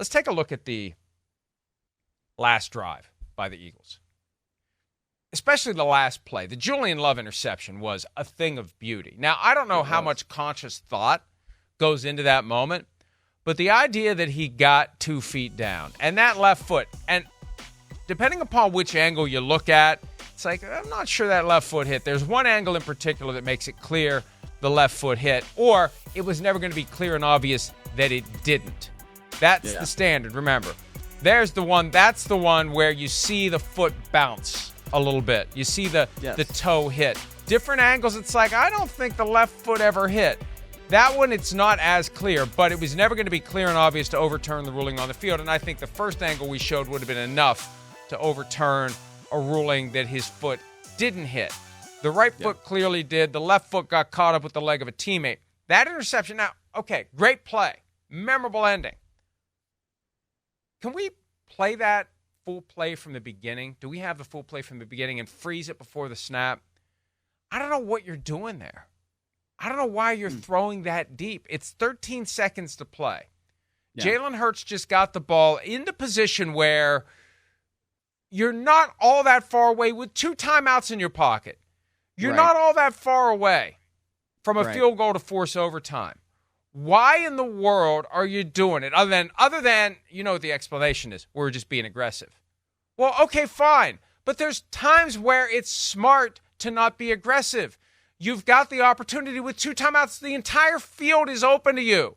Let's take a look at the last drive by the Eagles, especially the last play. The Julian Love interception was a thing of beauty. Now, I don't know how much conscious thought goes into that moment, but the idea that he got 2 feet down and that left foot, and depending upon which angle you look at, it's like, I'm not sure that left foot hit. There's one angle in particular that makes it clear the left foot hit, or it was never going to be clear and obvious that it didn't. That's the standard, remember. That's the one where you see the foot bounce a little bit. You see the toe hit. Different angles, it's like, I don't think the left foot ever hit. That one, it's not as clear, but it was never going to be clear and obvious to overturn the ruling on the field, and I think the first angle we showed would have been enough to overturn a ruling that his foot didn't hit. The right foot clearly did. The left foot got caught up with the leg of a teammate. That interception, now, okay, great play. Memorable ending. Can we play that full play from the beginning? Do we have the full play from the beginning and freeze it before the snap? I don't know what you're doing there. I don't know why you're throwing that deep. It's 13 seconds to play. Yeah. Jalen Hurts just got the ball into position where you're not all that far away with 2 timeouts in your pocket. You're not all that far away from a field goal to force overtime. Why in the world are you doing it? Other than, you know what the explanation is, we're just being aggressive. Well, okay, fine. But there's times where it's smart to not be aggressive. You've got the opportunity with 2 timeouts. The entire field is open to you.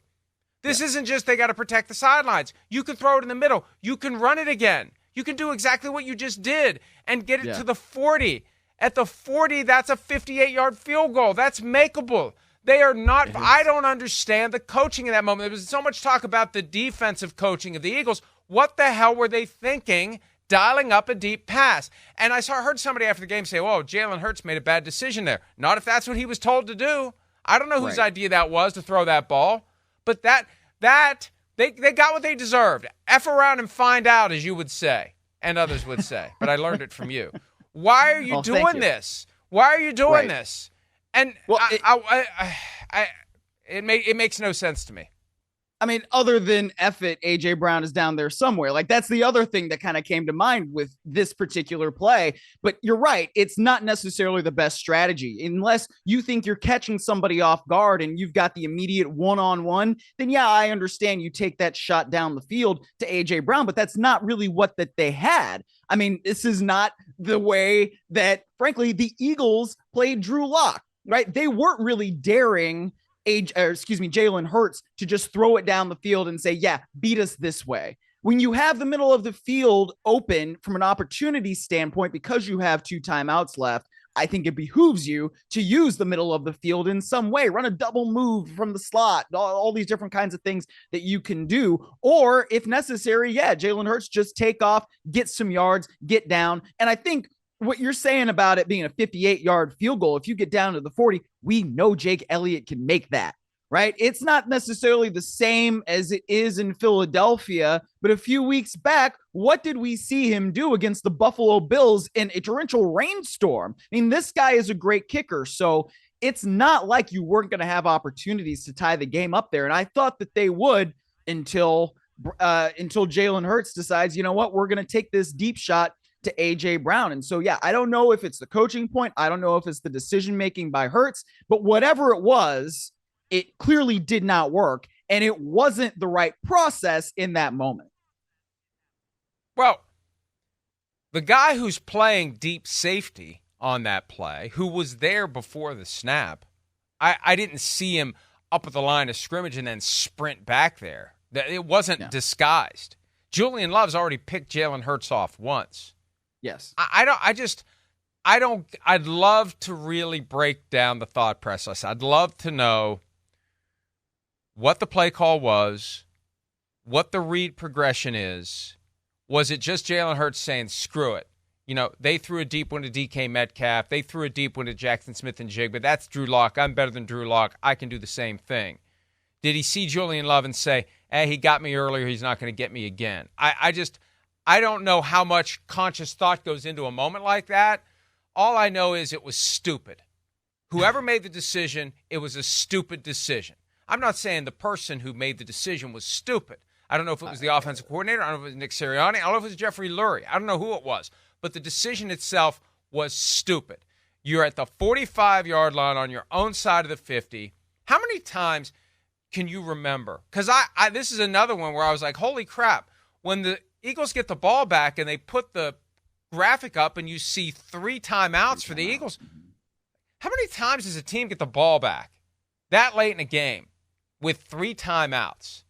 This isn't just they got to protect the sidelines. You can throw it in the middle. You can run it again. You can do exactly what you just did and get it to the 40. At the 40, that's a 58-yard field goal. That's makeable. They are not – I don't understand the coaching in that moment. There was so much talk about the defensive coaching of the Eagles. What the hell were they thinking dialing up a deep pass? And I heard somebody after the game say, whoa, Jalen Hurts made a bad decision there. Not if that's what he was told to do. I don't know whose idea that was to throw that ball. But they got what they deserved. F around and find out, as you would say, and others would say. But I learned it from you. Why are you doing this? Why are you doing this? And it makes no sense to me. I mean, other than F it, A.J. Brown is down there somewhere. Like, that's the other thing that kind of came to mind with this particular play. But you're right. It's not necessarily the best strategy. Unless you think you're catching somebody off guard and you've got the immediate one-on-one, then yeah, I understand you take that shot down the field to A.J. Brown, but that's not really what that they had. I mean, this is not the way that, frankly, the Eagles played Drew Lock, right? They weren't really daring Jalen Hurts to just throw it down the field and say, yeah, beat us this way. When you have the middle of the field open from an opportunity standpoint, because you have 2 timeouts left, I think it behooves you to use the middle of the field in some way, run a double move from the slot, all these different kinds of things that you can do. Or if necessary, Jalen Hurts just take off, get some yards, get down. And I think what you're saying about it being a 58-yard field goal, if you get down to the 40, we know Jake Elliott can make that, right? It's not necessarily the same as it is in Philadelphia, but a few weeks back, what did we see him do against the Buffalo Bills in a torrential rainstorm? I mean, this guy is a great kicker, so it's not like you weren't going to have opportunities to tie the game up there, and I thought that they would until Jalen Hurts decides, you know what, we're going to take this deep shot to A.J. Brown. And so, I don't know if it's the coaching point. I don't know if it's the decision-making by Hurts, but whatever it was, it clearly did not work. And it wasn't the right process in that moment. Well, the guy who's playing deep safety on that play, who was there before the snap, I didn't see him up at the line of scrimmage and then sprint back there. It wasn't disguised. Julian Love's already picked Jalen Hurts off once. Yes. I'd love to really break down the thought process. I'd love to know what the play call was, what the read progression is. Was it just Jalen Hurts saying, screw it? You know, they threw a deep one to DK Metcalf. They threw a deep one to Jackson Smith and Jig, but that's Drew Lock. I'm better than Drew Lock. I can do the same thing. Did he see Julian Love and say, hey, he got me earlier, he's not going to get me again? I don't know how much conscious thought goes into a moment like that. All I know is it was stupid. Whoever made the decision, it was a stupid decision. I'm not saying the person who made the decision was stupid. I don't know if it was the offensive coordinator. I don't know if it was Nick Sirianni. I don't know if it was Jeffrey Lurie. I don't know who it was. But the decision itself was stupid. You're at the 45-yard line on your own side of the 50. How many times can you remember? Because this is another one where I was like, holy crap. When the Eagles get the ball back and they put the graphic up and you see 3 timeouts for the Eagles, how many times does a team get the ball back that late in a game with 3 timeouts?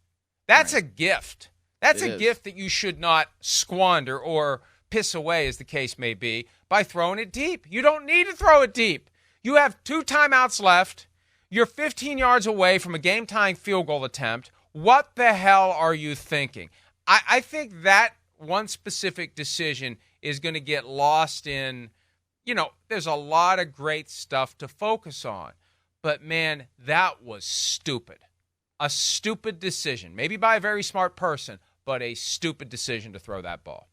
That's a gift. That's a gift that you should not squander or piss away, as the case may be, by throwing it deep. You don't need to throw it deep. You have 2 timeouts left. You're 15 yards away from a game-tying field goal attempt. What the hell are you thinking? I think that one specific decision is going to get lost in, there's a lot of great stuff to focus on. But, man, that was stupid. A stupid decision. Maybe by a very smart person, but a stupid decision to throw that ball.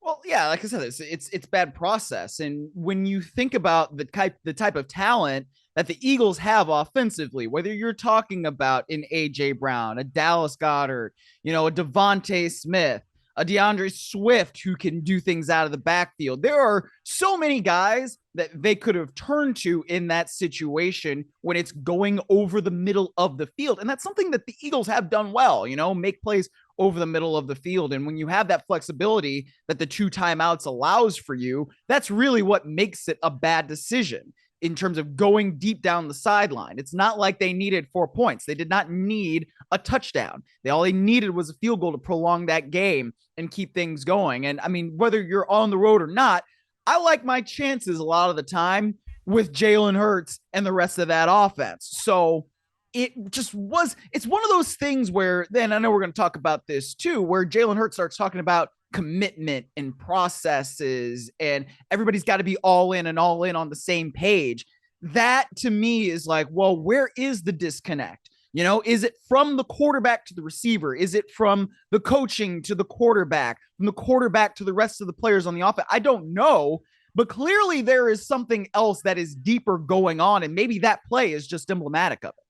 Well, yeah, like I said, it's bad process. And when you think about the type of talent that the Eagles have offensively, whether you're talking about an A.J. Brown, a Dallas Goedert, a Devontae Smith, a DeAndre Swift who can do things out of the backfield. There are so many guys that they could have turned to in that situation when it's going over the middle of the field. And that's something that the Eagles have done well, make plays over the middle of the field. And when you have that flexibility that the 2 timeouts allows for you, that's really what makes it a bad decision in terms of going deep down the sideline. It's not like they needed 4 points. They did not need a touchdown. All they needed was a field goal to prolong that game and keep things going. And I mean, whether you're on the road or not, I like my chances a lot of the time with Jalen Hurts and the rest of that offense. So it's one of those things where, then I know we're going to talk about this too, where Jalen Hurts starts talking about commitment and processes and everybody's got to be all in on the same page. That to me is like, well, where is the disconnect? Is it from the quarterback to the receiver? Is it from the coaching to the quarterback, from the quarterback to the rest of the players on the offense? I don't know, but clearly there is something else that is deeper going on. And maybe that play is just emblematic of it.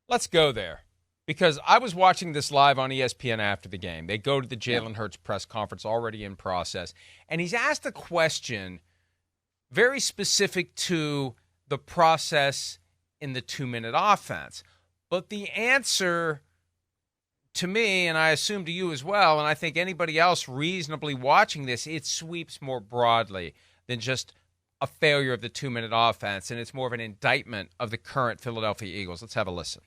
Let's go there, because I was watching this live on ESPN after the game. They go to the Jalen Hurts press conference already in process, and he's asked a question very specific to the process in the 2-minute offense. But the answer to me, and I assume to you as well, and I think anybody else reasonably watching this, it sweeps more broadly than just a failure of the 2-minute offense, and it's more of an indictment of the current Philadelphia Eagles. Let's have a listen.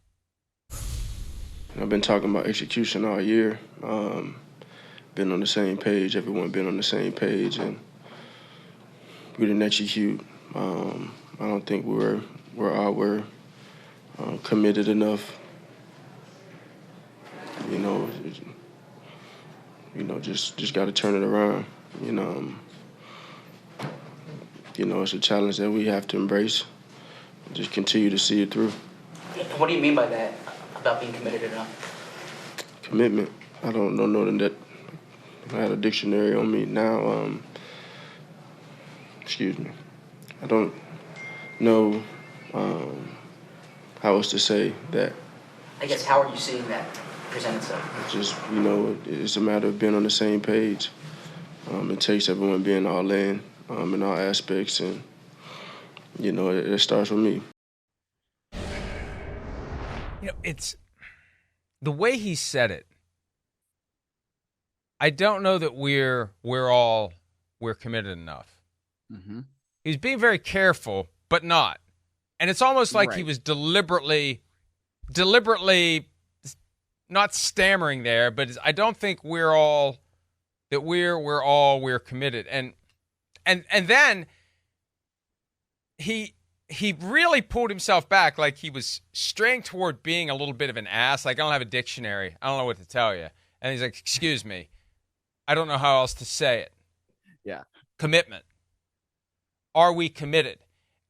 I've been talking about execution all year. Been on the same page. Everyone been on the same page, and we didn't execute. I don't think we're committed enough. Just got to turn it around. It's a challenge that we have to embrace. Just continue to see it through. What do you mean by that? About being committed enough? Commitment. I don't know that. I had a dictionary on me now. Excuse me. I don't know how else to say that. I guess, how are you seeing that present itself? Just, it's a matter of being on the same page. It takes everyone being all in all aspects, and, it starts with me. It's the way he said it. I don't know that we're committed enough. Mm-hmm. He's being very careful, but not. And it's almost like he was deliberately not stammering there, but I don't think we're committed. And then he really pulled himself back, like he was straying toward being a little bit of an ass. Like, I don't have a dictionary. I don't know what to tell you. And he's like, excuse me. I don't know how else to say it. Yeah. Commitment. Are we committed?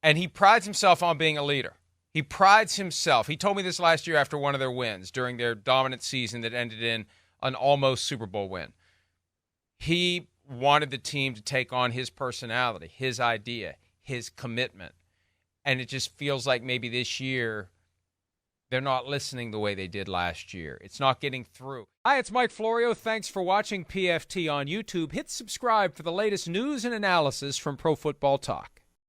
And he prides himself on being a leader. He prides himself. He told me this last year after one of their wins during their dominant season that ended in an almost Super Bowl win. He wanted the team to take on his personality, his idea, his commitment. And it just feels like maybe this year They're not listening the way they did last year. It's not getting through. Hi, it's Mike Florio. Thanks for watching PFT on YouTube. Hit subscribe for the latest news and analysis from Pro Football Talk.